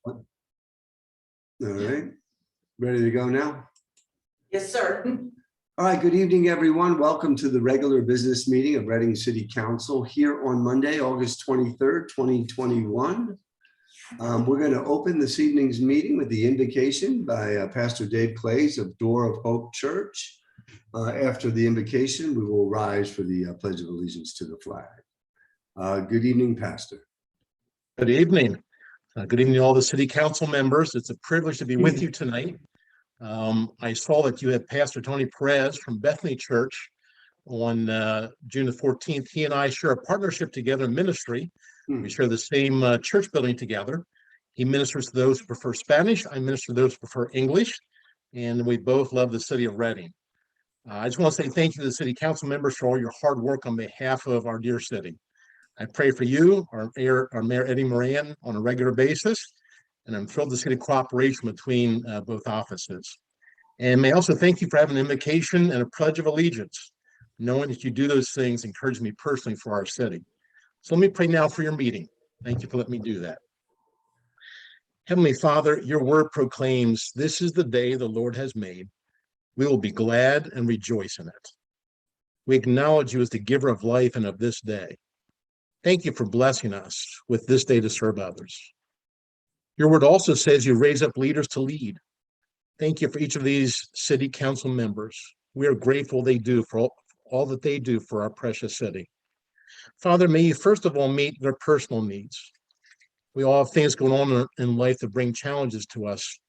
All right, ready to go now? Yes, sir. All right, good evening, everyone. Welcome to the regular business meeting of Reading City Council here on Monday, August 23rd, 2021. We're going to open this evening's meeting with the invocation by Pastor Dave Clays of Door of Hope Church. After the invocation, we will rise for the Pledge of Allegiance to the flag. Good evening, Pastor. Good evening. Good evening to all the city council members. It's a privilege to be with you tonight. I saw that you had Pastor Tony Perez from Bethany Church on June the 14th. He and I share a partnership together in ministry. We share the same church building together. He ministers to those who prefer Spanish. I minister to those who prefer English. And we both love the city of Reading. I just want to say thank you to the city council members for all your hard work on behalf of our dear city. I pray for you, our Mayor Eddie Moran, on a regular basis, and I'm thrilled to see the cooperation between both offices. And may I also thank you for having an invocation and a pledge of allegiance. Knowing that you do those things encouraged me personally for our city. So let me pray now for your meeting. Thank you for letting me do that. Heavenly Father, your word proclaims, "This is the day the Lord has made. We will be glad and rejoice in it." We acknowledge you as the giver of life and of this day. Thank you for blessing us with this day to serve others. Your word also says you raise up leaders to lead. Thank you for each of these city council members. We are grateful they do for all that they do for our precious city. Father, may you first of all meet their personal needs. We all have things going on in life that bring challenges to us,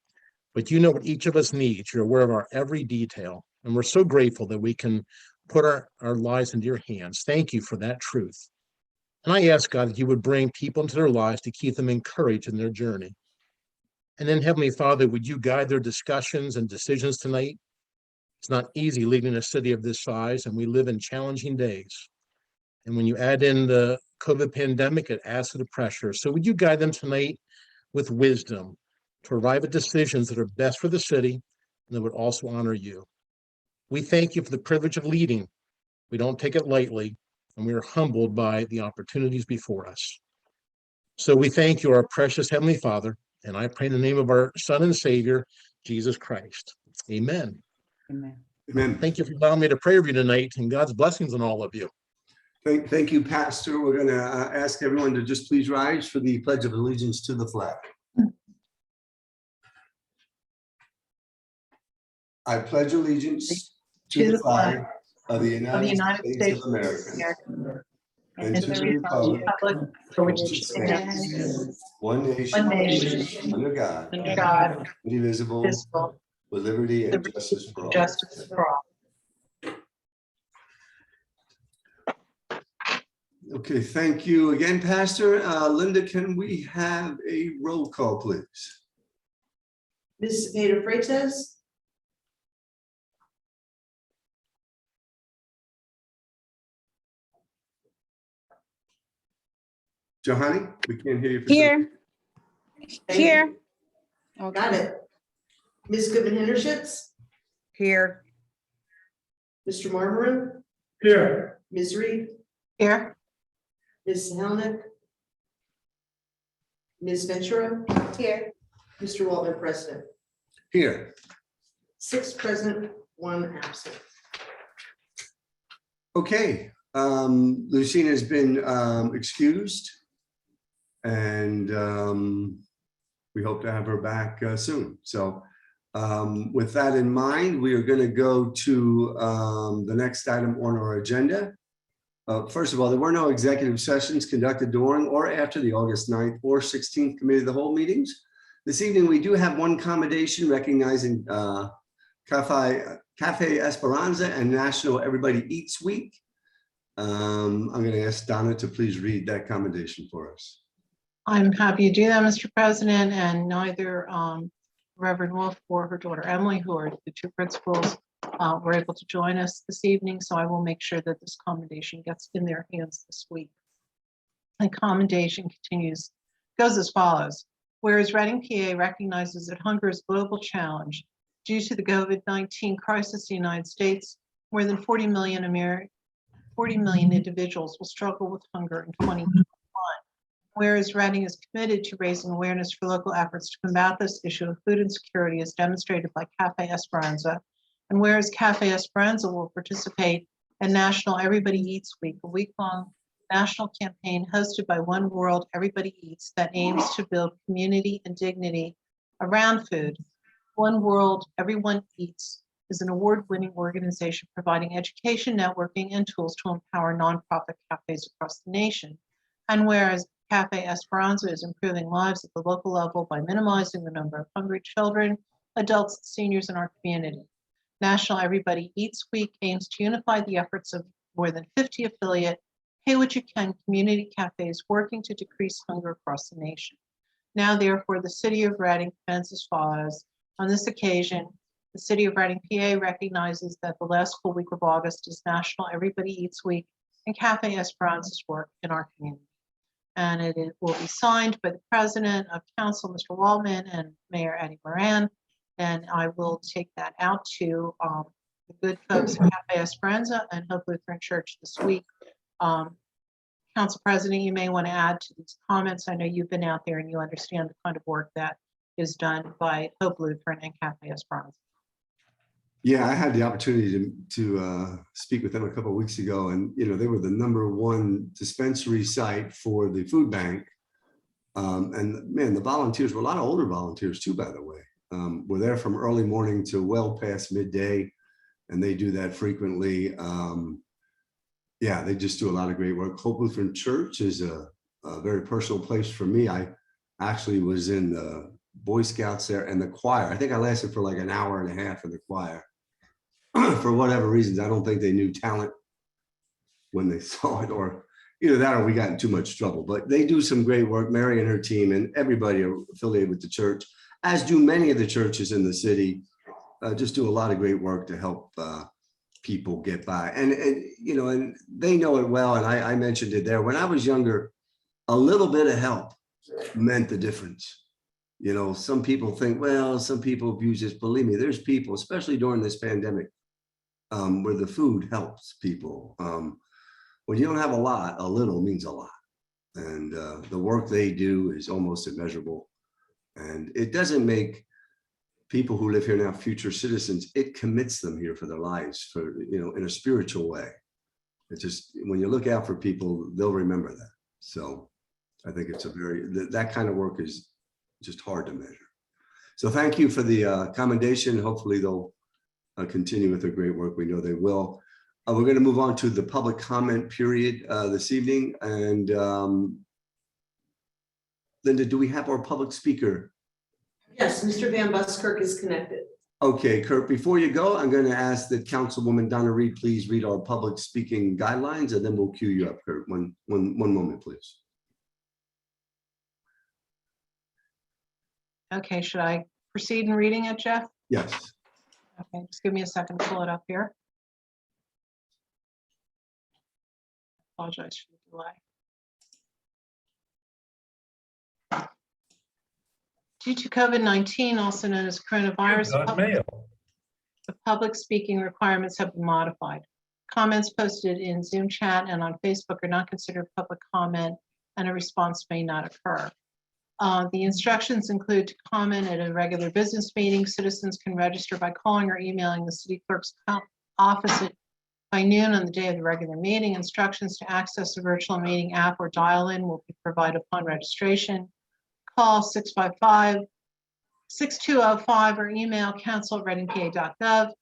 but you know what each of us needs. You're aware of our every detail, and we're so grateful that we can put our lives into your hands. Thank you for that truth. And I ask, God, that you would bring people into their lives to keep them encouraged in their journey. And then, Heavenly Father, would you guide their discussions and decisions tonight? It's not easy leading a city of this size, and we live in challenging days. And when you add in the COVID pandemic, it adds to the pressure. So would you guide them tonight with wisdom to arrive at decisions that are best for the city and that would also honor you? We thank you for the privilege of leading. We don't take it lightly, and we are humbled by the opportunities before us. So we thank you, our precious Heavenly Father, and I pray in the name of our Son and Savior, Jesus Christ. Amen. Amen. Amen. Thank you for allowing me to pray with you tonight, and God's blessings on all of you. Thank you, Pastor. We're going to ask everyone to just please rise for the Pledge of Allegiance to the flag. I pledge allegiance to the flag of the United States of America and to the republic for which it stands, one nation, under God, indivisible, with liberty and justice for all. Okay, thank you again, Pastor. Linda, can we have a roll call, please? Ms. Peter Freitas? Johanny, we can't hear you. Here. Here. Got it. Ms. Goodman-Hendershitz? Here. Mr. Marmarin? Here. Ms. Reed? Here. Ms. Helnick? Ms. Ventura? Here. Mr. Waltman, President. Here. 6 present, 1 absent. Okay, Lucina has been excused, and we hope to have her back soon. So with that in mind, we are going to go to the next item on our agenda. First of all, there were no executive sessions conducted during or after the August 9th or 16th Committee of the Whole meetings. This evening, we do have one commendation recognizing Cafe Esperanza and National Everybody Eats Week. I'm going to ask Donna to please read that commendation for us. I'm happy to do that, Mr. President, and neither Reverend Wolf or her daughter Emily, who are the two principals, were able to join us this evening, so I will make sure that this commendation gets in their hands this week. The commendation goes as follows. Whereas Reading, PA recognizes that hunger is a global challenge due to the COVID-19 crisis in the United States, more than 40 million individuals will struggle with hunger in 2021. Whereas Reading is committed to raising awareness for local efforts to combat this issue of food insecurity as demonstrated by Cafe Esperanza. And whereas Cafe Esperanza will participate in National Everybody Eats Week, a week-long national campaign hosted by One World Everybody Eats that aims to build community and dignity around food. One World Everyone Eats is an award-winning organization providing education, networking, and tools to empower nonprofit cafes across the nation. And whereas Cafe Esperanza is improving lives at the local level by minimizing the number of hungry children, adults, and seniors in our community. National Everybody Eats Week aims to unify the efforts of more than 50 affiliate Pay What You Can community cafes working to decrease hunger across the nation. Now, therefore, the City of Reading commends as follows. On this occasion, the City of Reading, PA recognizes that the last full week of August is National Everybody Eats Week and Cafe Esperanza's work in our community. And it will be signed by the President of Council, Mr. Waldman, and Mayor Eddie Moran. And I will take that out to the good folks at Cafe Esperanza and Hope Lutheran Church this week. Council President, you may want to add to these comments. I know you've been out there and you understand the kind of work that is done by Hope Lutheran and Cafe Esperanza. Yeah, I had the opportunity to speak with them a couple of weeks ago, and they were the #1 dispensary site for the food bank. And man, the volunteers were a lot of older volunteers too, by the way. We're there from early morning to well past midday, and they do that frequently. Yeah, they just do a lot of great work. Hope Lutheran Church is a very personal place for me. I actually was in the Boy Scouts there and the choir. I think I lasted for like an hour and a half in the choir. For whatever reasons, I don't think they knew talent when they saw it, or either that or we got in too much trouble. But they do some great work. Mary and her team and everybody are affiliated with the church, as do many of the churches in the city, just do a lot of great work to help people get by. And they know it well. And I mentioned it there. When I was younger, a little bit of help meant the difference. Some people think, well, some people abuse this. Believe me, there's people, especially during this pandemic, where the food helps people. When you don't have a lot, a little means a lot. And the work they do is almost immeasurable. And it doesn't make people who live here now future citizens. It commits them here for their lives, for in a spiritual way. It's just, when you look out for people, they'll remember that. So I think it's that kind of work is just hard to measure. So thank you for the commendation. Hopefully they'll continue with their great work. We know they will. We're going to move on to the public comment period this evening. And Linda, do we have our public speaker? Yes, Mr. Van Buskirk is connected. Okay, Kurt, before you go, I'm going to ask that Councilwoman Donna Reed please read our public speaking guidelines, and then we'll cue you up, Kurt. One moment, please. Okay, should I proceed in reading it, Jeff? Yes. Okay, just give me a second to pull it up here. Apologize for the delay. Due to COVID-19, also known as coronavirus, the public speaking requirements have been modified. Comments posted in Zoom chat and on Facebook are not considered public comment, and a response may not occur. The instructions include: to comment at a regular business meeting, citizens can register by calling or emailing the city clerk's office by noon on the day of the regular meeting. Instructions to access the virtual meeting app or dial in will be provided upon registration. Call 655-6205 or email council@readingpa.gov.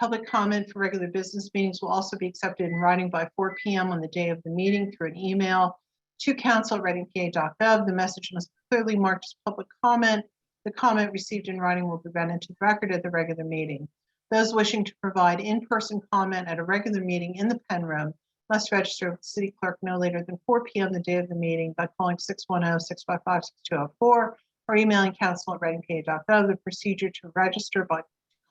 Public comment for regular business meetings will also be accepted in writing by 4 p.m. on the day of the meeting through an email to council@readingpa.gov. The message must be clearly marked as public comment. The comment received in writing will be read into the record at the regular meeting. Those wishing to provide in-person comment at a regular meeting in the Pen Room must register with the city clerk no later than 4 p.m. the day of the meeting by calling 610-655-6204 or emailing council@readingpa.gov. The procedure to register by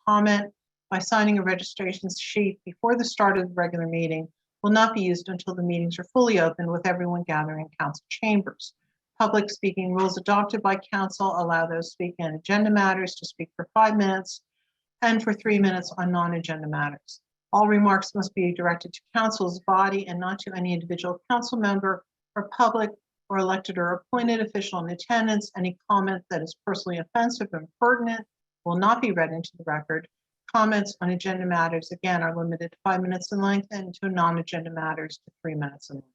comment by signing a registration sheet before the start of the regular meeting will not be used until the meetings are fully open with everyone gathering in council chambers. Public speaking rules adopted by council allow those speaking on agenda matters to speak for 5 minutes and for 3 minutes on non-agenda matters. All remarks must be directed to council's body and not to any individual council member or public or elected or appointed official in attendance. Any comment that is personally offensive and pertinent will not be read into the record. Comments on agenda matters, again, are limited to 5 minutes in length, and to non-agenda matters to 3 minutes in length.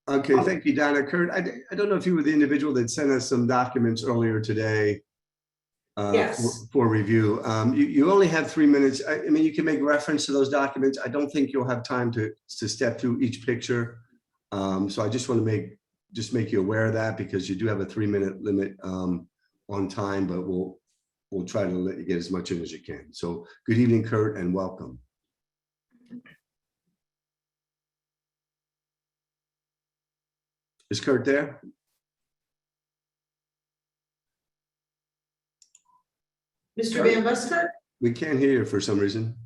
Okay, thank you, Donna. Kurt, I don't know if you were the individual that sent us some documents earlier today Yes. for review. You only have 3 minutes. I mean, you can make reference to those documents. I don't think you'll have time to step through each picture. So I just want to make you aware of that, because you do have a 3-minute limit on time, but we'll try to let you get as much in as you can. So good evening, Kurt, and welcome. Is Kurt there? Mr. Van Buskirk? We can't hear you for some reason.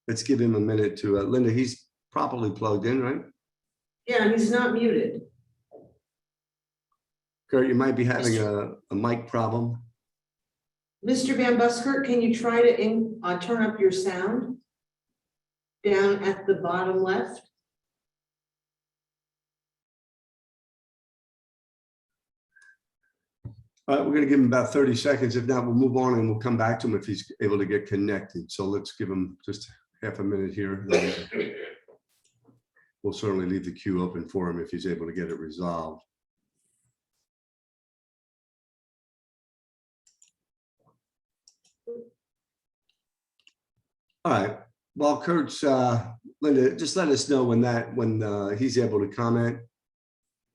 Let's give him a minute to, Linda, he's properly plugged in, right? Yeah, he's not muted. Kurt, you might be having a mic problem. Mr. Van Buskirk, can you try to turn up your sound down at the bottom left? All right, we're going to give him about 30 seconds. If not, we'll move on and we'll come back to him if he's able to get connected. So let's give him just half a minute here. We'll certainly leave the queue open for him if he's able to get it resolved. All right, while Kurt's, Linda, just let us know when he's able to comment.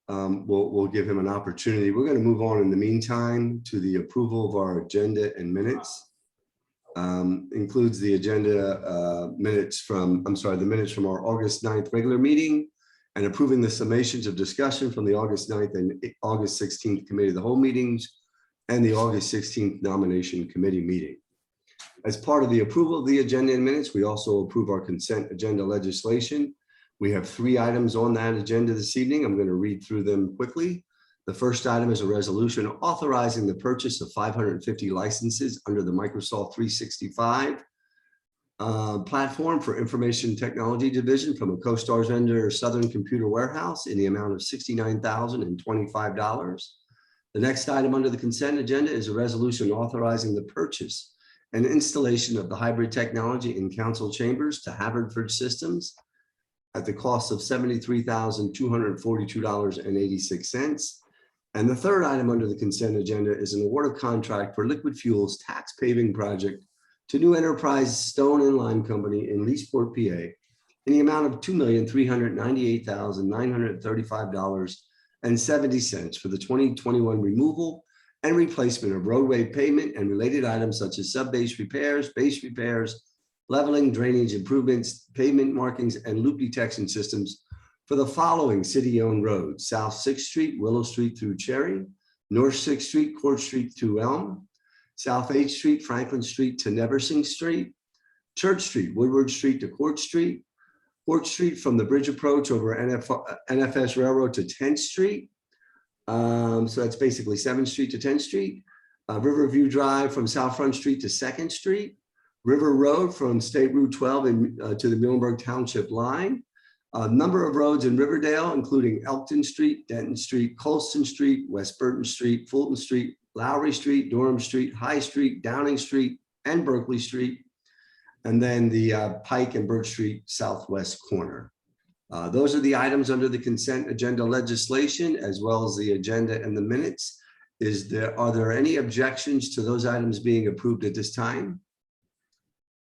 We'll give him an opportunity. We're going to move on in the meantime to the approval of our agenda and minutes. Includes the agenda minutes from, the minutes from our August 9th regular meeting, and approving the summations of discussion from the August 9th and August 16th committee of the whole meetings, and the August 16th nomination committee meeting. As part of the approval of the agenda and minutes, we also approve our consent agenda legislation. We have 3 items on that agenda this evening. I'm going to read through them quickly. The first item is a resolution authorizing the purchase of 550 licenses under the Microsoft 365 platform for information technology division from a CoStarz vendor, Southern Computer Warehouse, in the amount of $69,025. The next item under the consent agenda is a resolution authorizing the purchase and installation of the hybrid technology in council chambers to Haverford Systems at the cost of $73,242.86. And the third item under the consent agenda is an award of contract for liquid fuels tax paving project to New Enterprise Stone and Lime Company in Leesport, PA, in the amount of $2,398,935.70 for the 2021 removal and replacement of roadway pavement and related items such as sub-base repairs, base repairs, leveling, drainage improvements, pavement markings, and loop detection systems for the following city-owned roads: South 6th Street, Willow Street through Cherry, North 6th Street, Court Street through Elm, South 8th Street, Franklin Street to Neversink Street, Church Street, Woodward Street to Court Street from the bridge approach over NFS Railroad to 10th Street. So that's basically 7th Street to 10th Street. Riverview Drive from South Front Street to 2nd Street. River Road from State Route 12 to the Muhlenberg Township line. A number of roads in Riverdale, including Elkton Street, Denton Street, Colston Street, West Burton Street, Fulton Street, Lowry Street, Durham Street, High Street, Downing Street, and Berkeley Street. And then the Pike and Birch Street Southwest corner. Those are the items under the consent agenda legislation, as well as the agenda and the minutes. Are there any objections to those items being approved at this time?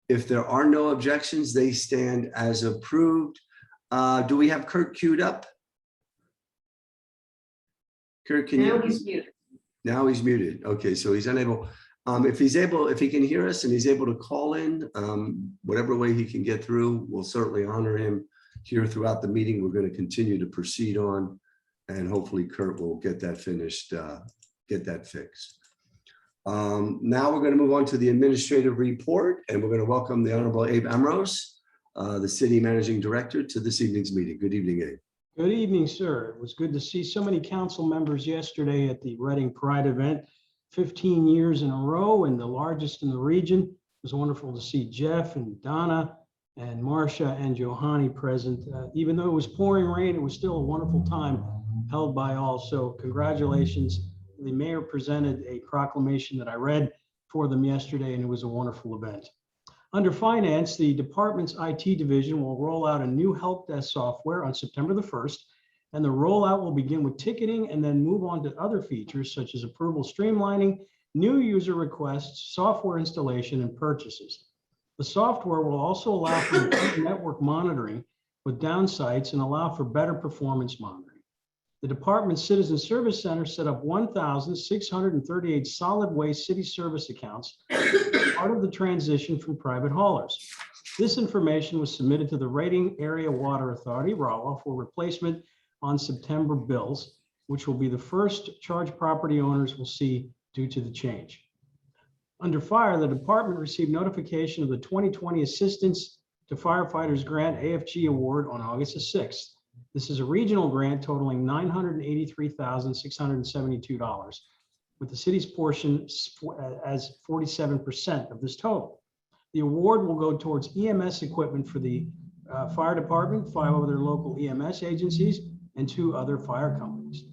If there are no objections, they stand as approved. Do we have Kurt queued up? Kurt, can you? Now he's muted. Now he's muted. Okay, so he's unable. If he can hear us and he's able to call in, whatever way he can get through, we'll certainly honor him here throughout the meeting. We're going to continue to proceed on, and hopefully Kurt will get that finished, get that fixed. Now we're going to move on to the administrative report, and we're going to welcome the Honorable Abe Ambrose, the City Managing Director, to this evening's meeting. Good evening, Abe. Good evening, sir. It was good to see so many council members yesterday at the Reading Pride event. 15 years in a row and the largest in the region. was wonderful to see Jeff and Donna and Marcia and Johanny present. Even though it was pouring rain, it was still a wonderful time held by all. So congratulations. The mayor presented a proclamation that I read for them yesterday, and it was a wonderful event. Under finance, the department's IT division will roll out a new help desk software on September the 1st, and the rollout will begin with ticketing and then move on to other features such as approval streamlining, new user requests, software installation, and purchases. The software will also allow for network monitoring with down sites and allow for better performance monitoring. The department's Citizen Service Center set up 1,638 solid waste city service accounts, part of the transition from private haulers. This information was submitted to the Rating Area Water Authority, RAWA, for replacement on September bills, which will be the first charge property owners will see due to the change. Under fire, the department received notification of the 2020 Assistance to Firefighters Grant AFG Award on August the 6th. This is a regional grant totaling $983,672, with the city's portion as 47% of this total. The award will go towards EMS equipment for the fire department, 5 other local EMS agencies, and 2 other fire companies.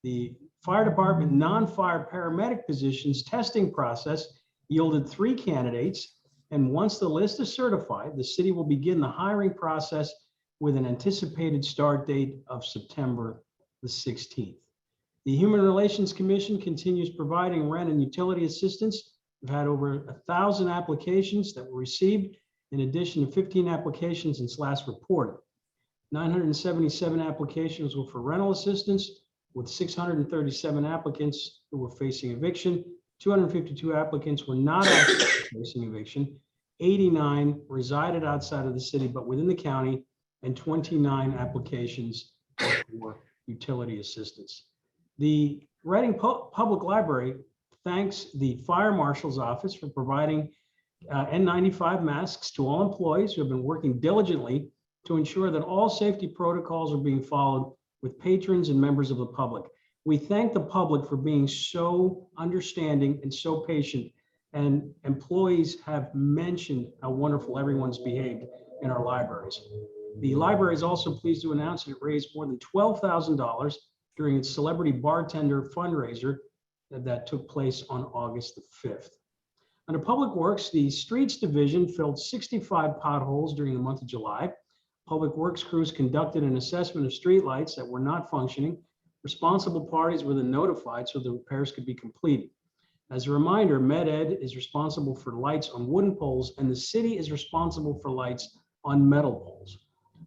The fire department non-fire paramedic positions testing process yielded 3 candidates, and once the list is certified, the city will begin the hiring process with an anticipated start date of September the 16th. The Human Relations Commission continues providing rent and utility assistance. We've had over 1,000 applications that were received, in addition to 15 applications since last reported. 977 applications were for rental assistance, with 637 applicants who were facing eviction. 252 applicants were not facing eviction. 89 resided outside of the city but within the county, and 29 applications for utility assistance. The Reading Public Library thanks the Fire Marshal's Office for providing N95 masks to all employees who have been working diligently to ensure that all safety protocols are being followed with patrons and members of the public. We thank the public for being so understanding and so patient, and employees have mentioned how wonderful everyone's behaved in our libraries. The library is also pleased to announce that it raised more than $12,000 during its celebrity bartender fundraiser that took place on August the 5th. Under Public Works, the Streets Division filled 65 potholes during the month of July. Public Works crews conducted an assessment of streetlights that were not functioning. Responsible parties were then notified so the repairs could be completed. As a reminder, Med-Ed is responsible for lights on wooden poles, and the city is responsible for lights on metal poles.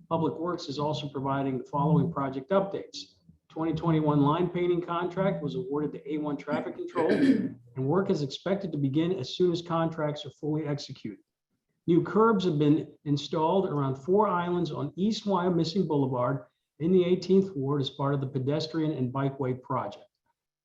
Public Works is also providing the following project updates. 2021 line painting contract was awarded to A1 Traffic Control, and work is expected to begin as soon as contracts are fully executed. New curbs have been installed around 4 islands on East Wyomissing Boulevard in the 18th Ward as part of the pedestrian and bikeway project.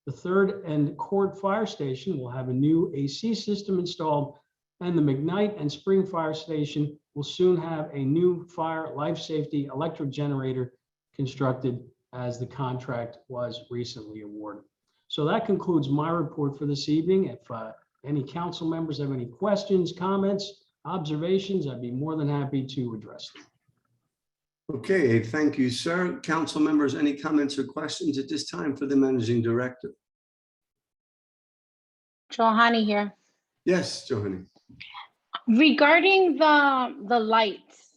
The 3rd and Court Fire Station will have a new AC system installed, and the McKnight and Spring Fire Station will soon have a new fire life safety electric generator constructed, as the contract was recently awarded. So that concludes my report for this evening. If any council members have any questions, comments, observations, I'd be more than happy to address them. Okay, thank you, sir. Council members, any comments or questions at this time for the managing director? Johanny here. Yes, Johanny. Regarding the lights,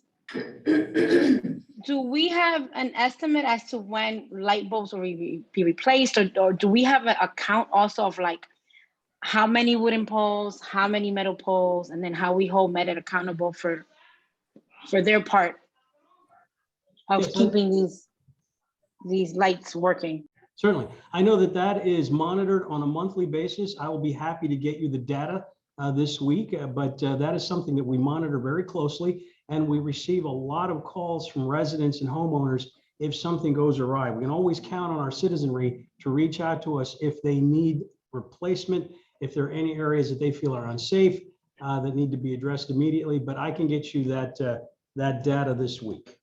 do we have an estimate as to when light bulbs will be replaced, or do we have a count also of like how many wooden poles, how many metal poles, and then how we hold Med-Ed accountable for their part of keeping these lights working? Certainly. I know that that is monitored on a monthly basis. I will be happy to get you the data this week, but that is something that we monitor very closely, and we receive a lot of calls from residents and homeowners if something goes awry. We can always count on our citizenry to reach out to us if they need replacement, if there are any areas that they feel are unsafe that need to be addressed immediately, but I can get you that data this week.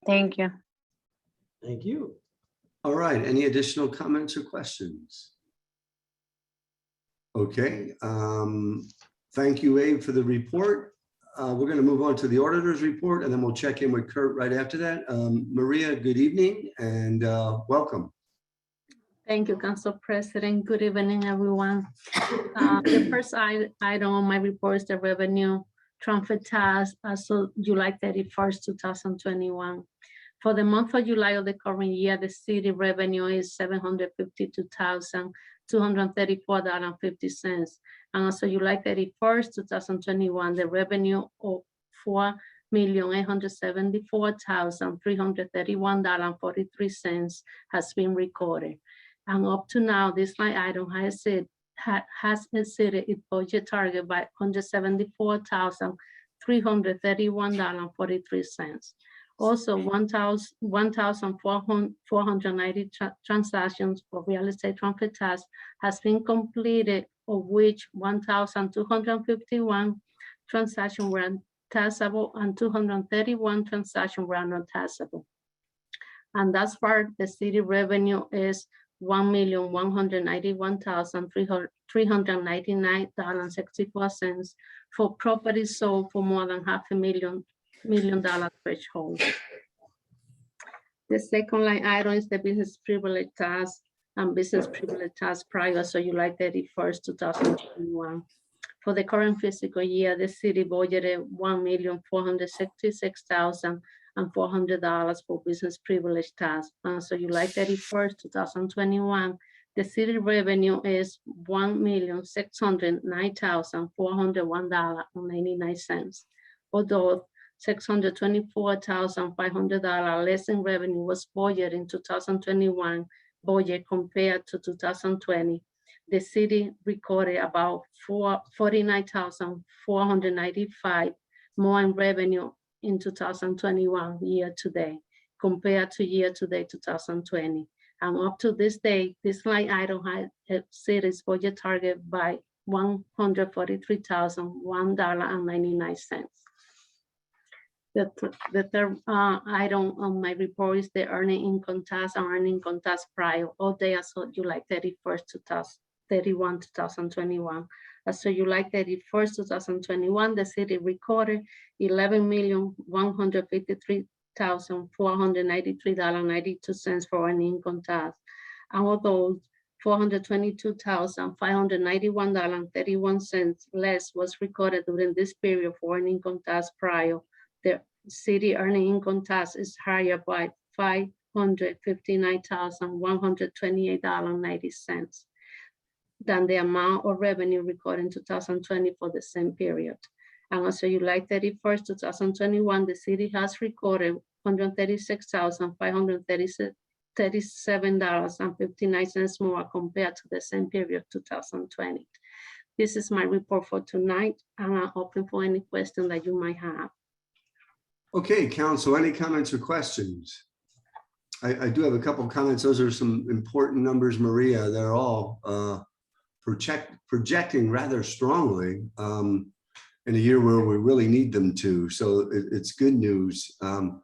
Thank you. Thank you. All right, any additional comments or questions? Okay, Thank you, Abe, for the report. We're going to move on to the auditor's report, and then we'll check in with Kurt right after that. Maria, good evening and welcome. Thank you, Council President. Good evening, everyone. The first item on my report is the revenue transfer tax as of July 31st, 2021. For the month of July of the current year, the city revenue is $752,234.50. And as of July 31st, 2021, the revenue of $4,874,331.43 has been recorded. And up to now, this line item has exceeded its budget target by $174,331.43. Also, 1,490 transactions for real estate transfer tax has been completed, of which 1,251 transactions were taxable and 231 transactions were not taxable. And thus far, the city revenue is $1,191,399.64 for properties sold for more than $500,000 threshold. The second line item is the business privilege tax and business privilege tax prior to July 31st, 2021. For the current fiscal year, the city budgeted $1,466,400 for business privilege tax. So July 31st, 2021, the city revenue is $1,609,401.99. Although $624,500 less in revenue was budgeted in 2021 budget compared to 2020. The city recorded about $49,495 more in revenue in 2021 year to date compared to year to date 2020. And up to this day, this line item has exceeded its budget target by $143,001.99. The third item on my report is the earning income tax and earning income tax prior all day as of July 31st, 2021. As of July 31st, 2021, the city recorded $11,153,493.92 for earning income tax. And although $422,591.31 less was recorded during this period for earning income tax prior, the city earning income tax is higher by $559,128.90 than the amount of revenue recorded in 2020 for the same period. And as of July 31st, 2021, the city has recorded $136,537.59 more compared to the same period 2020. This is my report for tonight, and I'm open for any question that you might have. Okay, council, any comments or questions? I do have a couple of comments. Those are some important numbers, Maria. They're all projecting rather strongly in a year where we really need them to. So it's good news. You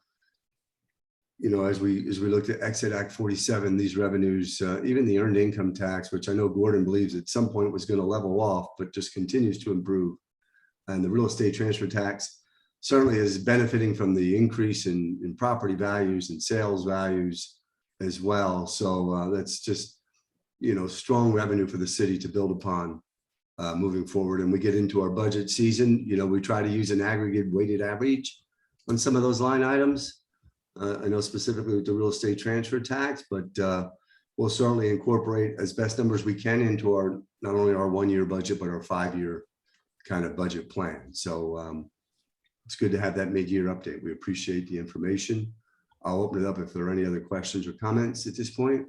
know, as we look to exit Act 47, these revenues, even the earned income tax, which I know Gordon believes at some point was going to level off, but just continues to improve. And the real estate transfer tax certainly is benefiting from the increase in property values and sales values as well. So that's just, you know, strong revenue for the city to build upon moving forward. And we get into our budget season, you know, we try to use an aggregate weighted average on some of those line items. I know specifically with the real estate transfer tax, but we'll certainly incorporate as best numbers we can into our, not only our 1-year budget, but our 5-year kind of budget plan. So it's good to have that mid-year update. We appreciate the information. I'll open it up if there are any other questions or comments at this point.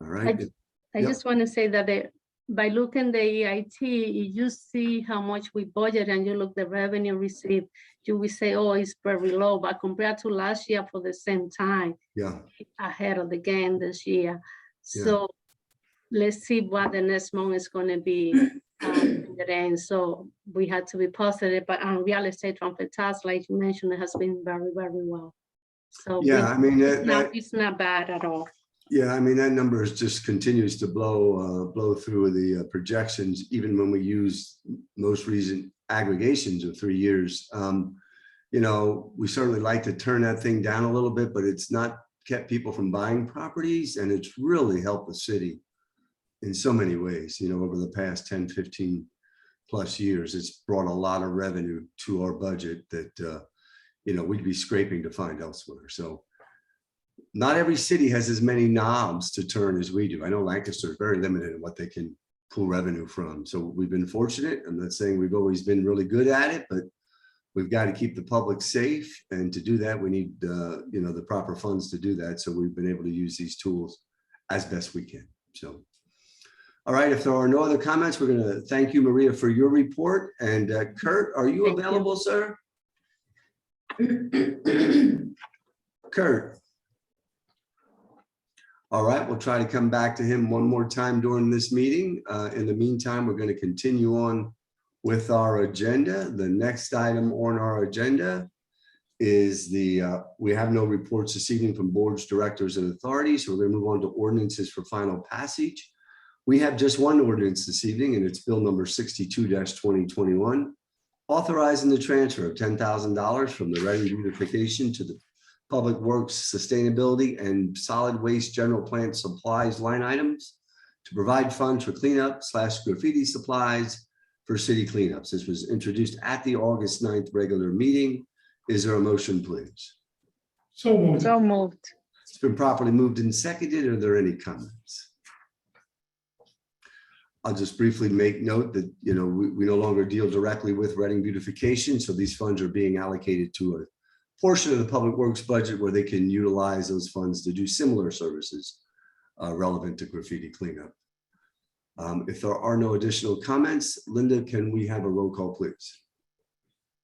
All right. I just want to say that by looking the EIT, you see how much we budget and you look the revenue received, you will say, oh, it's very low, but compared to last year for the same time, Yeah. ahead of the game this year. So let's see what the next month is going to be. So we had to be positive, but on real estate transfer tax, like you mentioned, it has been very, very well. So Yeah, I mean, it's not bad at all. Yeah, I mean, that number is just continues to blow through the projections, even when we use most recent aggregations of 3 years. You know, we certainly like to turn that thing down a little bit, but it's not kept people from buying properties, and it's really helped the city in so many ways, you know, over the past 10, 15 plus years. It's brought a lot of revenue to our budget that, you know, we'd be scraping to find elsewhere. So not every city has as many knobs to turn as we do. I know Lancaster is very limited in what they can pull revenue from. So we've been fortunate. I'm not saying we've always been really good at it, but we've got to keep the public safe. And to do that, we need, you know, the proper funds to do that. So we've been able to use these tools as best we can. So, all right, if there are no other comments, we're going to thank you, Maria, for your report. And Kurt, are you available, sir? Kurt. All right, we'll try to come back to him one more time during this meeting. In the meantime, we're going to continue on with our agenda. The next item on our agenda is we have no reports this evening from boards, directors, and authorities. So we're going to move on to ordinances for final passage. We have just one ordinance this evening, and it's bill number 62-2021, authorizing the transfer of $10,000 from the Reading beautification to the Public Works Sustainability and Solid Waste General Plant Supplies line items to provide funds for cleanup/graffiti supplies for city cleanups. This was introduced at the August 9th regular meeting. Is there a motion, please? So moved. So moved. It's been properly moved and seconded. Are there any comments? I'll just briefly make note that, you know, we no longer deal directly with Reading beautification. So these funds are being allocated to a portion of the Public Works budget where they can utilize those funds to do similar services relevant to graffiti cleanup. If there are no additional comments, Linda, can we have a roll call, please?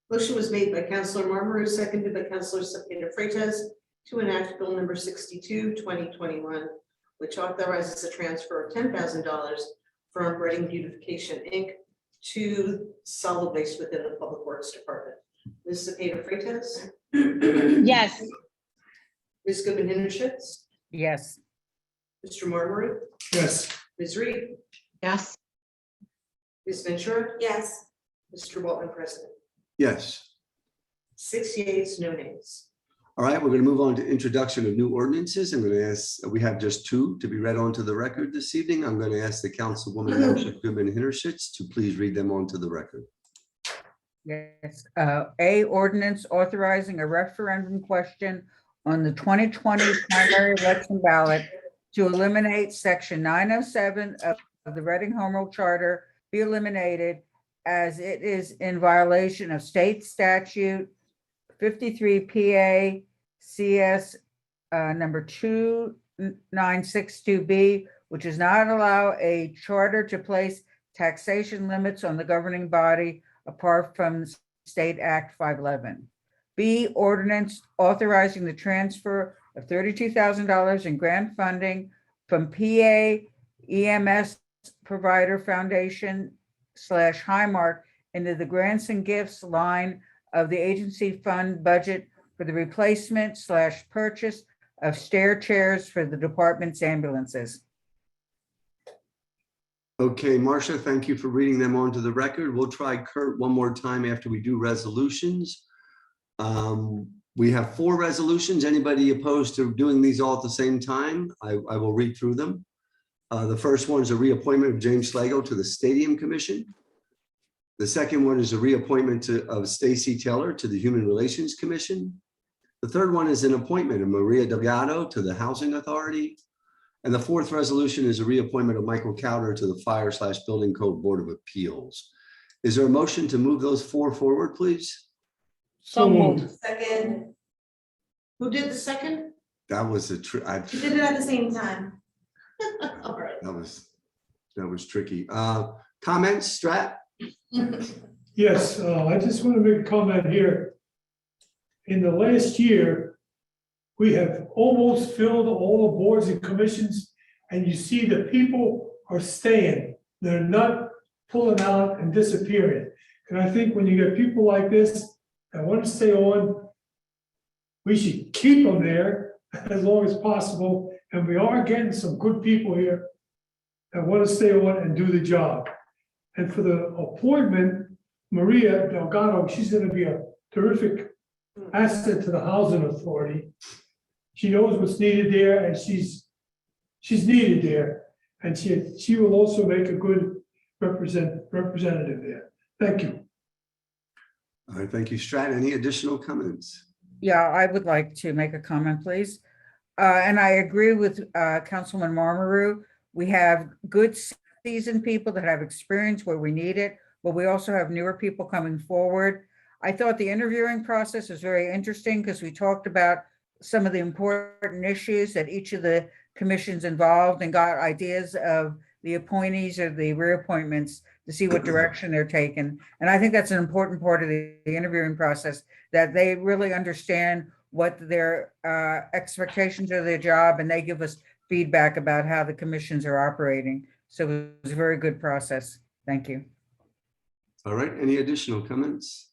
Motion was made by Councilor Marmaru, seconded by Councilor Cepeda Freitas to enact bill number 62-2021, which authorizes a transfer of $10,000 from Reading Beautification, Inc. to solid waste within the Public Works Department. Ms. Cepeda Freitas? Yes. Ms. Goodman Hintershitz? Yes. Mr. Marmaru? Yes. Ms. Reed? Yes. Ms. Ventura? Yes. Mr. Walton, President. Yes. 6 yeas, no nays. All right, we're going to move on to introduction of new ordinances. I'm going to ask, we have just two to be read onto the record this evening. I'm going to ask the Councilwoman Marcia Goodman Hintershitz to please read them onto the record. Yes. A, ordinance authorizing a referendum question on the 2020 primary election ballot to eliminate section 907 of the Reading Home Rule Charter be eliminated as it is in violation of state statute 53 PA CS number 2962B, which does not allow a charter to place taxation limits on the governing body apart from State Act 511. B, ordinance authorizing the transfer of $32,000 in grant funding from PA EMS Provider Foundation / Highmark into the grants and gifts line of the agency fund budget for the replacement / purchase of stair chairs for the department's ambulances. Okay, Marcia, thank you for reading them onto the record. We'll try Kurt one more time after we do resolutions. We have 4 resolutions. Anybody opposed to doing these all at the same time? I will read through them. The first one is a reappointment of James Slago to the Stadium Commission. The second one is a reappointment of Stacy Taylor to the Human Relations Commission. The third one is an appointment of Maria Delgado to the Housing Authority. And the fourth resolution is a reappointment of Michael Cowder to the Fire / Building Code Board of Appeals. Is there a motion to move those 4 forward, please? So moved. Second. Who did the second? That was a You did it at the same time. All right. that was tricky. Comments, Strat? Yes, I just want to make a comment here. In the last year, we have almost filled all the boards and commissions, and you see the people are staying. They're not pulling out and disappearing. And I think when you get people like this that want to stay on, we should keep them there as long as possible And we are getting some good people here that want to stay on and do the job. And for the appointment, Maria Delgado, she's going to be a terrific asset to the housing authority. She knows what's needed there, and she's needed there. And she will also make a good representative there. Thank you. All right, thank you, Strat. Any additional comments? Yeah, I would like to make a comment, please. And I agree with Councilman Marmaru. We have good seasoned people that have experience where we need it, but we also have newer people coming forward. I thought the interviewing process was very interesting because we talked about some of the important issues that each of the commissions involved and got ideas of the appointees or the reappointments to see what direction they're taking. And I think that's an important part of the interviewing process, that they really understand what their expectations of their job, and they give us feedback about how the commissions are operating. So it was a very good process. Thank you. All right, any additional comments?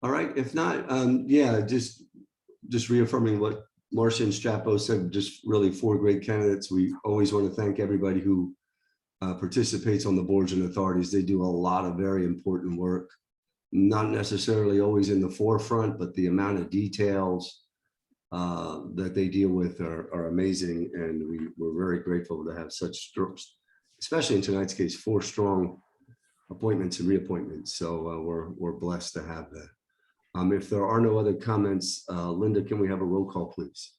All right, if not, yeah, just reaffirming what Marcia and Strapo said, just really 4 great candidates. We always want to thank everybody who participates on the boards and authorities. They do a lot of very important work, not necessarily always in the forefront, but the amount of details that they deal with are amazing. And we're very grateful to have such, especially in tonight's case, 4 strong appointments and reappointments. So we're blessed to have that. If there are no other comments, Linda, can we have a roll call, please?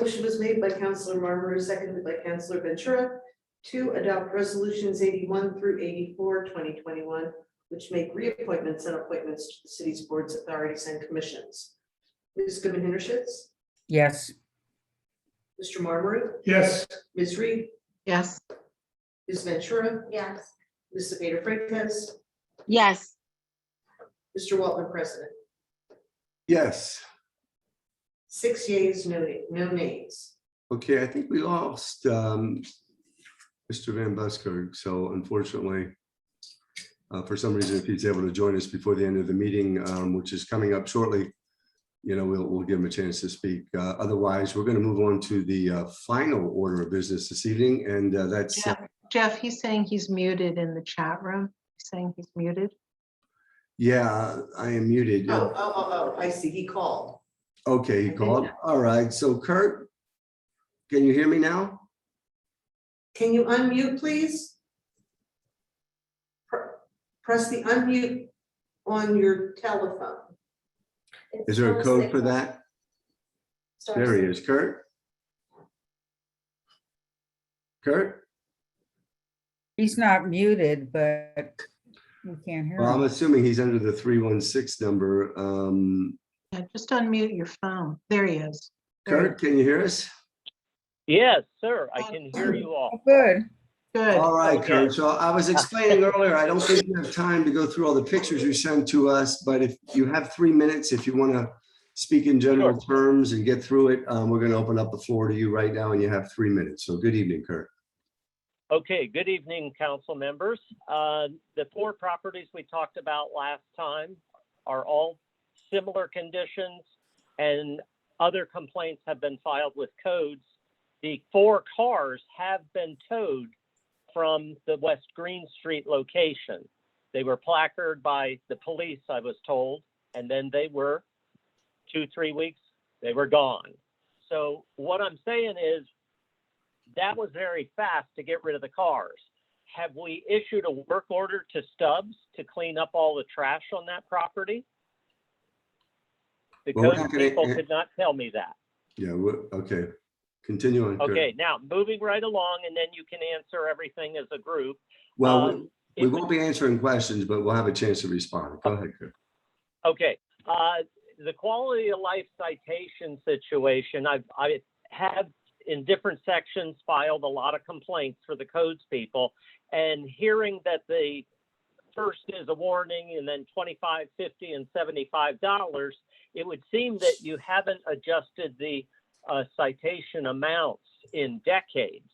Motion was made by Councilor Marmaru, seconded by Councilor Ventura, to adopt resolutions 81 through 84, 2021, which make reappointments and appointments to the city's boards, authorities, and commissions. Ms. Goodman Hintershitz? Yes. Mr. Marmaru? Yes. Ms. Reed? Yes. Ms. Ventura? Yes. Ms. Cepeda Freitas? Yes. Mr. Waltman, President. Yes. 6 yeas, no nays. Okay, I think we lost Mr. Van Buskirk. So unfortunately, for some reason, if he's able to join us before the end of the meeting, which is coming up shortly, you know, we'll give him a chance to speak. Otherwise, we're going to move on to the final order of business this evening, and that's Jeff, he's saying he's muted in the chat room. He's saying he's muted. yeah, I am muted. Oh, I see. He called. Okay, he called. All right. So Kurt, can you hear me now? Can you unmute, please? Press the unmute on your telephone. Is there a code for that? There he is, Kurt. Kurt? He's not muted, but we can't hear Well, I'm him. assuming he's under the 316 number. Yeah, just unmute your phone. There he is. Kurt, can you hear us? Yes, sir. I can hear you all. Good. Good. All right, Okay. Kurt. So I was explaining earlier, I don't think we have time to go through all the pictures you sent to us, but if you have 3 minutes, if you want to speak in general terms and get through it, we're going to open up the floor to you right now, and you have 3 minutes. So good evening, Kurt. Okay, good evening, council members. The 4 properties we talked about last time are all similar conditions, and other complaints have been filed with codes. The 4 cars have been towed from the West Green Street location. They were placarded by the police, I was told, and then they were 2-3 weeks, they were gone. So what I'm saying is that was very fast to get rid of the cars. Have we issued a work order to Stubbs to clean up all the trash on that property? The Well, we're code not gonna- people could not tell me that. Yeah, okay. Continue on, Kurt. Okay, now moving right along, and then you can answer everything as a group. Well, we It- won't be answering questions, but we'll have a chance to respond. Go ahead, Kurt. Okay, the quality of life citation situation, I have in different sections filed a lot of complaints for the codes people, and hearing that the first is a warning and then $25, $50, and $75, it would seem that you haven't adjusted the citation amounts in decades.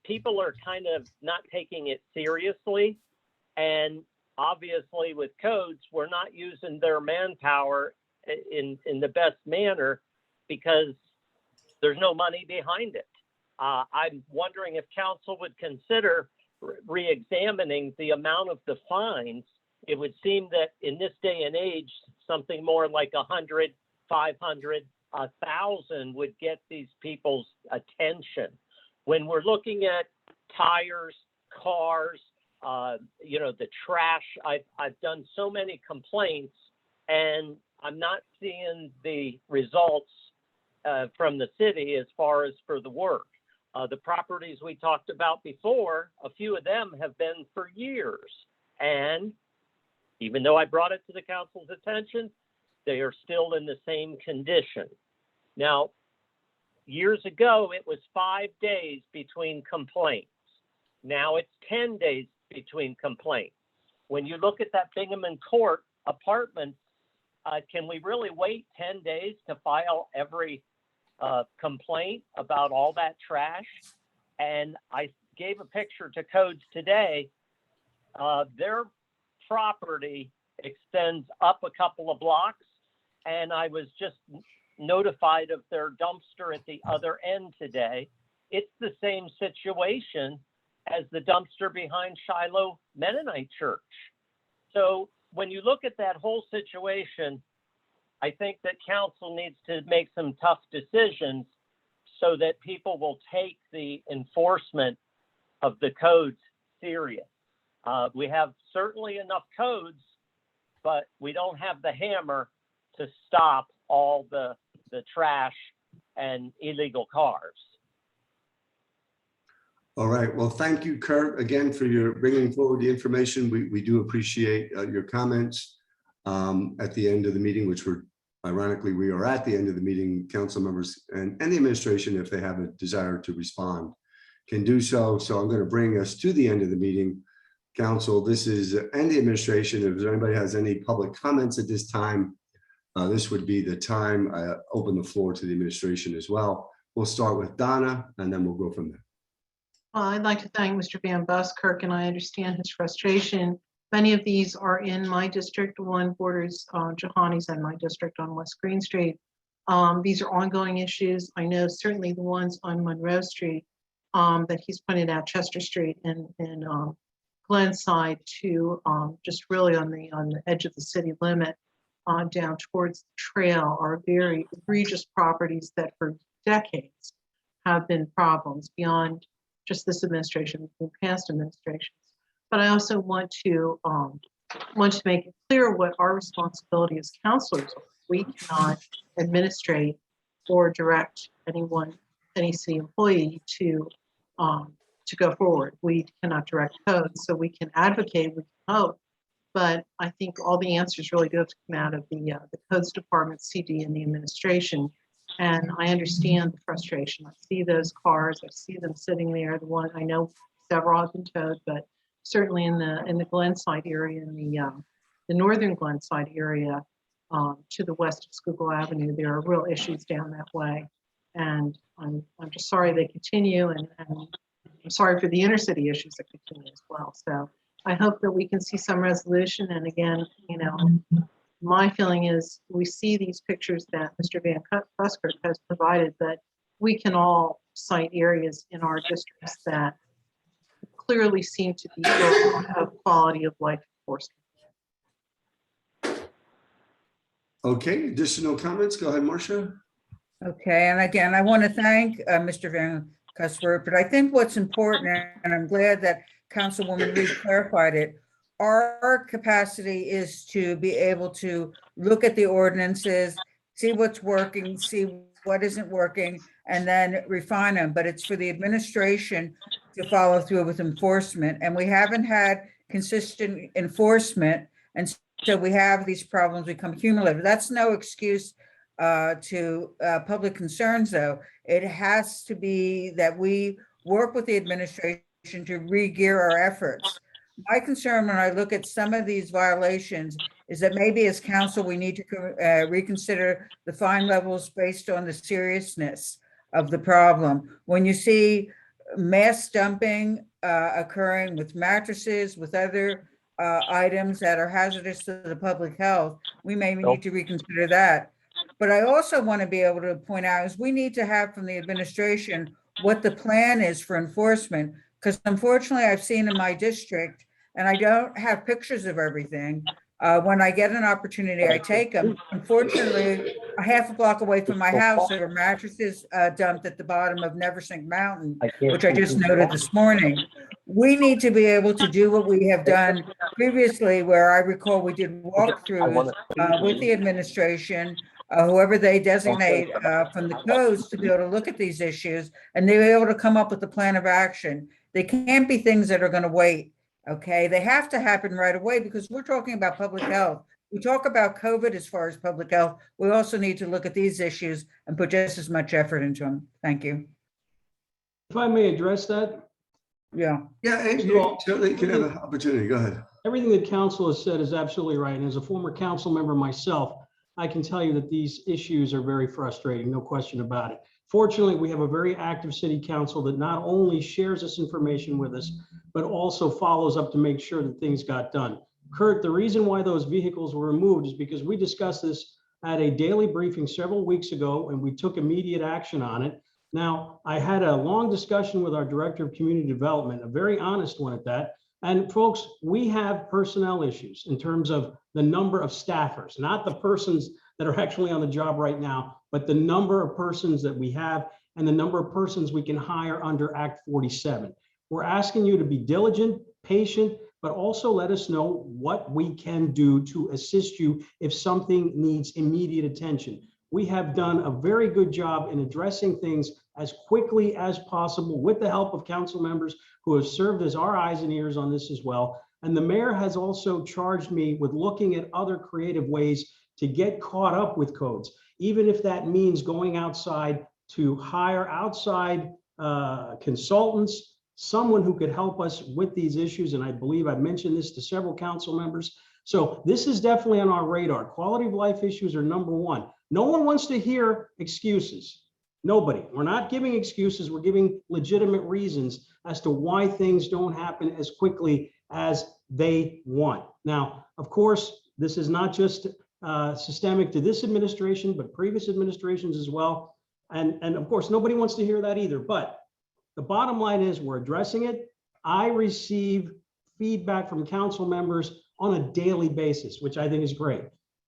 People are kind of not taking it seriously, and obviously with codes, we're not using their manpower in the best manner, because there's no money behind it. I'm wondering if council would consider re-examining the amount of the fines. It would seem that in this day and age, something more like 100, 500, 1,000 would get these people's attention. When we're looking at tires, cars, the trash, I've done so many complaints, and I'm not seeing the results from the city as far as for the work. The properties we talked about before, a few of them have been for years. And even though I brought it to the council's attention, they are still in the same condition. Now, years ago, it was 5 days between complaints. Now it's 10 days between complaints. When you look at that Bingham and Court apartment, can we really wait 10 days to file every complaint about all that trash? And I gave a picture to codes today. Their property extends up a couple of blocks, and I was just notified of their dumpster at the other end today. It's the same situation as the dumpster behind Shiloh Mennonite Church. So when you look at that whole situation, I think that council needs to make some tough decisions so that people will take the enforcement of the codes serious. We have certainly enough codes, but we don't have the hammer to stop all the trash and illegal cars. All right. Well, thank you, Kurt, again, for your bringing forward the information. We do appreciate your comments at the end of the meeting, which ironically, we are at the end of the meeting. Council members and the administration, if they have a desire to respond, can do so. So I'm going to bring us to the end of the meeting. Council, and the administration, if anybody has any public comments at this time, this would be the time. I open the floor to the administration as well. We'll start with Donna, and then we'll go from there. I'd like to thank Mr. Van Buskirk, and I understand his frustration. Many of these are in my district. One borders Jahani's and my district on West Green Street. These are ongoing issues. I know certainly the ones on Monroe Street that he's pointed out, Chester Street and Glenside to just really on the edge of the city limit down towards the trail are very egregious properties that for decades have been problems beyond just this administration and past administrations. But I also want to make it clear what our responsibility as counselors are. We cannot administrate or direct any city employee to go forward. We cannot direct codes, so we can advocate, we can hope, but I think all the answers really do have to come out of the codes department, CD, and the administration. And I understand the frustration. I see those cars, I see them sitting there. The one I know several have been towed, but certainly in the Glenside area, in the northern Glenside area, to the west of Schuylkill Avenue, there are real issues down that way. And I'm just sorry they continue, and I'm sorry for the intercity issues that continue as well. So I hope that we can see some resolution. And again, my feeling is we see these pictures that Mr. Van Buskirk has provided, but we can all cite areas in our districts that clearly seem to be of quality of life enforcement. Okay, additional comments? Go ahead, Marcia. Okay, and again, I want to thank Mr. Van Buskirk, but I think what's important, and I'm glad that Councilwoman Reed clarified it, our capacity is to be able to look at the ordinances, see what's working, see what isn't working, and then refine them. But it's for the administration to follow through with enforcement. And we haven't had consistent enforcement. And so we have these problems become cumulative. That's no excuse to public concerns, though. It has to be that we work with the administration to re-gear our efforts. My concern when I look at some of these violations is that maybe as council, we need to reconsider the fine levels based on the seriousness of the problem. When you see mass dumping occurring with mattresses, with other items that are hazardous to the public health, we may need to reconsider that. But I also want to be able to point out is we need to have from the administration what the plan is for enforcement. Because unfortunately, I've seen in my district, and I don't have pictures of everything. When I get an opportunity, I take them. Unfortunately, a half a block away from my house, there were mattresses dumped at the bottom of Neversink Mountain, which I just noted this morning. We need to be able to do what we have done previously, where I recall we did walkthroughs with the administration, whoever they designate from the codes, to be able to look at these issues, and they were able to come up with a plan of action. They can't be things that are going to wait. Okay, they have to happen right away because we're talking about public health. We talk about COVID as far as public health. We also need to look at these issues and put just as much effort into them. Thank you. If I may address that, Yeah. Yeah, and First of you all, certainly can have an opportunity. Go ahead. everything that council has said is absolutely right. And as a former council member myself, I can tell you that these issues are very frustrating, no question about it. Fortunately, we have a very active city council that not only shares this information with us, but also follows up to make sure that things got done. Kurt, the reason why those vehicles were removed is because we discussed this at a daily briefing several weeks ago, and we took immediate action on it. Now, I had a long discussion with our Director of Community Development, a very honest one at that. And folks, we have personnel issues in terms of the number of staffers, not the persons that are actually on the job right now, but the number of persons that we have and the number of persons we can hire under Act 47. We're asking you to be diligent, patient, but also let us know what we can do to assist you if something needs immediate attention. We have done a very good job in addressing things as quickly as possible with the help of council members who have served as our eyes and ears on this as well. And the mayor has also charged me with looking at other creative ways to get caught up with codes, even if that means going outside to hire outside consultants, someone who could help us with these issues. And I believe I've mentioned this to several council members. So this is definitely on our radar. Quality of life issues are number one. No one wants to hear excuses. Nobody. We're not giving excuses. We're giving legitimate reasons as to why things don't happen as quickly as they want. Now, of course, this is not just systemic to this administration, but previous administrations as well. And of course, nobody wants to hear that either. But the bottom line is we're addressing it. I receive feedback from council members on a daily basis, which I think is great.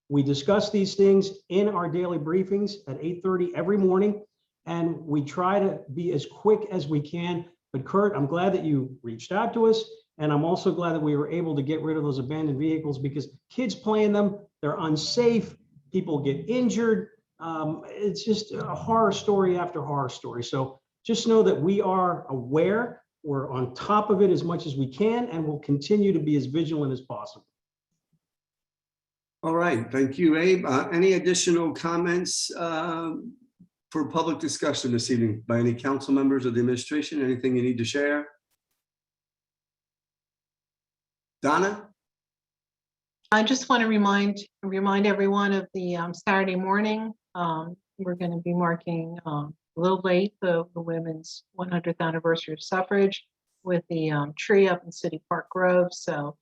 We discuss these things in our daily briefings at 8:30 every morning, and we try to be as quick as we can. But Kurt, I'm glad that you reached out to us, and I'm also glad that we were able to get rid of those abandoned vehicles because kids play in them, they're unsafe, people get injured. It's just a horror story after horror story. So just know that we are aware, we're on top of it as much as we can, and we'll continue to be as vigilant as possible. All right, thank you, Abe. Any additional comments for public discussion this evening by any council members of the administration? Anything you need to share? Donna? I just want to remind everyone of the Saturday morning. We're going to be marking a little late the women's 100th anniversary of suffrage with the tree up in City Park Grove. So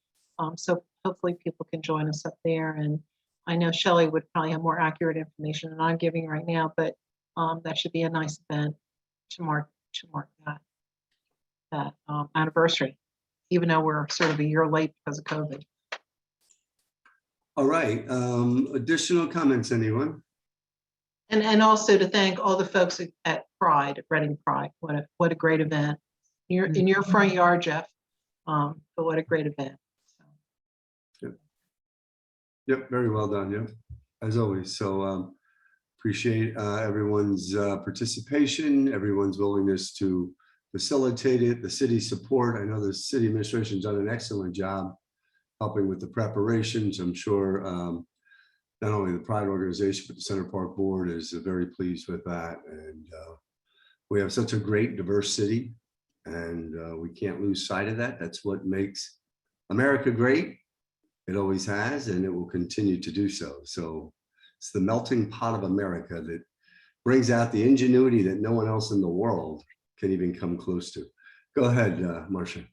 hopefully people can join us up there. And I know Shelley would probably have more accurate information than I'm giving right now, but that should be a nice event to mark that anniversary, even though we're sort of a year late because of COVID. All right, additional comments, anyone? And also to thank all the folks at Pride, at Reading Pride. What a great event. You're in your front yard, Jeff. But what a great event. So. Yep, very well done. Yep, as always. So appreciate everyone's participation, everyone's willingness to facilitate it, the city support. I know the city administration's done an excellent job helping with the preparations. I'm sure not only the Pride organization, but the Center Park Board is very pleased with that. And we have such a great, diverse city, and we can't lose sight of that. That's what makes America great. It always has, and it will continue to do so. So it's the melting pot of America that brings out the ingenuity that no one else in the world can even come close to. Go ahead, Marcia.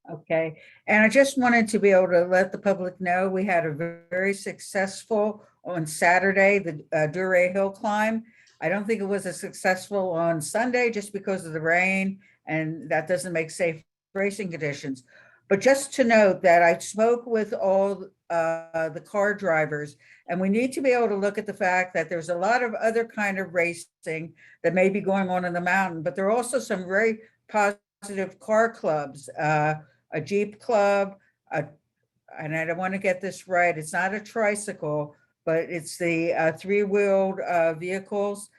Okay, and I just wanted to be able to let the public know we had a very successful on Saturday, the Duray Hill climb. I don't think it was as successful on Sunday just because of the rain, and that doesn't make safe racing conditions. But just to note that I spoke with all the car drivers, and we need to be able to look at the fact that there's a lot of other kind of racing that may be going on in the mountain, but there are also some very positive car clubs, a Jeep club, and I don't want to get this right, it's not a tricycle, but it's the three-wheeled vehicles.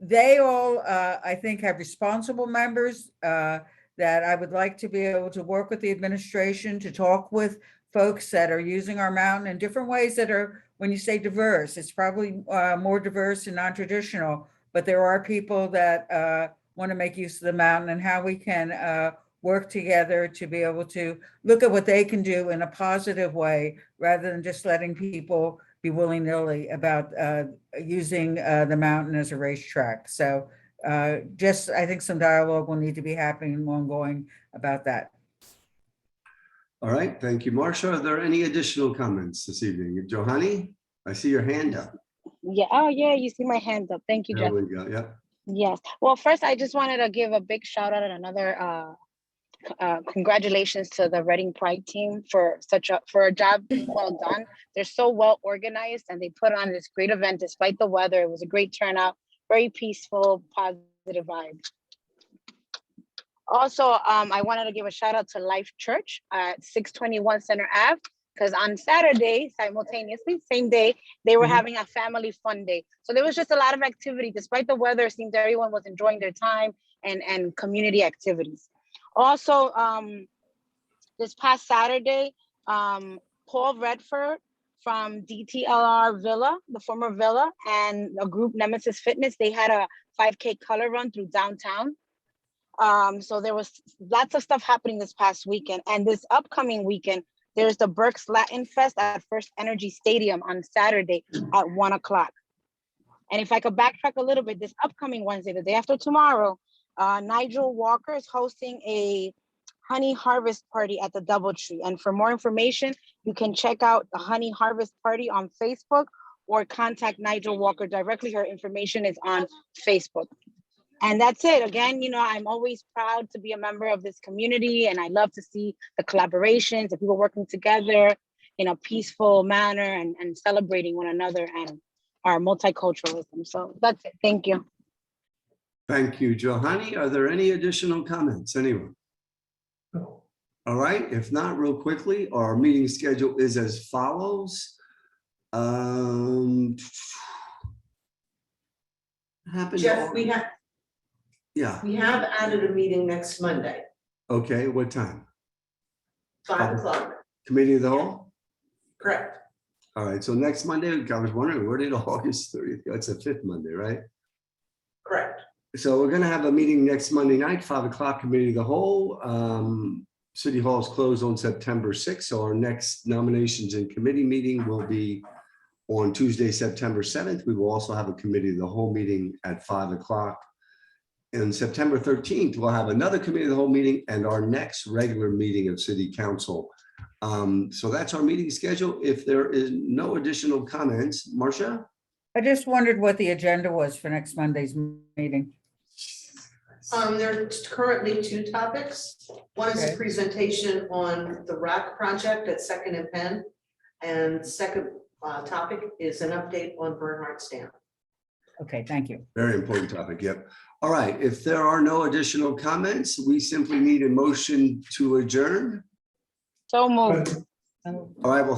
They all, I think, have responsible members that I would like to be able to work with the administration to talk with folks that are using our mountain in different ways that are, when you say diverse, it's probably more diverse and non-traditional, but there are people that want to make use of the mountain and how we can work together to be able to look at what they can do in a positive way, rather than just letting people be willy-nilly about using the mountain as a racetrack. So just, I think some dialogue will need to be happening ongoing about that. All right, thank you, Marcia. Are there any additional comments this evening? Johanny, I see your hand up. Yeah, oh yeah, you see my hand up. Thank you, There Jeff. we go, yeah. Yes. Well, first, I just wanted to give a big shout out and another congratulations to the Reading Pride team for a job well done. They're so well organized, and they put on this great event despite the weather. It was a great turnout, very peaceful, positive vibe. Also, I wanted to give a shout out to Life Church at 621 Center Ave, because on Saturday, simultaneously, same day, they were having a family fun day. So there was just a lot of activity. Despite the weather, it seemed everyone was enjoying their time and community activities. Also, this past Saturday, Paul Redford from DTLR Villa, the former Villa, and a group Nemesis Fitness, they had a 5K color run through downtown. So there was lots of stuff happening this past weekend. And this upcoming weekend, there's the Berks Latin Fest at First Energy Stadium on Saturday at 1 o'clock. And if I could backtrack a little bit, this upcoming Wednesday, the day after tomorrow, Nigel Walker is hosting a honey harvest party at the Doubletree. And for more information, you can check out the honey harvest party on Facebook or contact Nigel Walker directly. Her information is on Facebook. And that's it. Again, you know, I'm always proud to be a member of this community, and I love to see the collaborations, the people working together in a peaceful manner and celebrating one another and our multiculturalism. So that's it. Thank you. Thank you, Johanny. Are there any additional comments, anyone? No. All right, if not, real quickly, our meeting schedule is as follows. Happened. Jeff, we have added a meeting next Monday, Okay, what time? 5 o'clock, Committee of the whole? correct? All right, so next Monday, I was wondering, where did August 30th go? It's the 5th Monday, right? Correct. So we're gonna have a meeting next Monday night, 5 o'clock, Committee of the Whole. City Hall is closed on September 6th, so our next nominations and committee meeting will be on Tuesday, September 7th. We will also have a Committee of the Whole meeting at 5 o'clock. And September 13th, we'll have another Committee of the Whole meeting and our next regular meeting of City Council. So that's our meeting schedule. If there is no additional comments, Marcia? I just wondered what the agenda was for next Monday's meeting. There's currently 2 topics. One is a Okay. presentation on the RAC project at Second and Penn. And second topic is an update on Bernhardt's Dam. Okay, thank you. Very important topic, yep. All right, if there are no additional comments, we simply need a motion to adjourn. So moved. All right, well,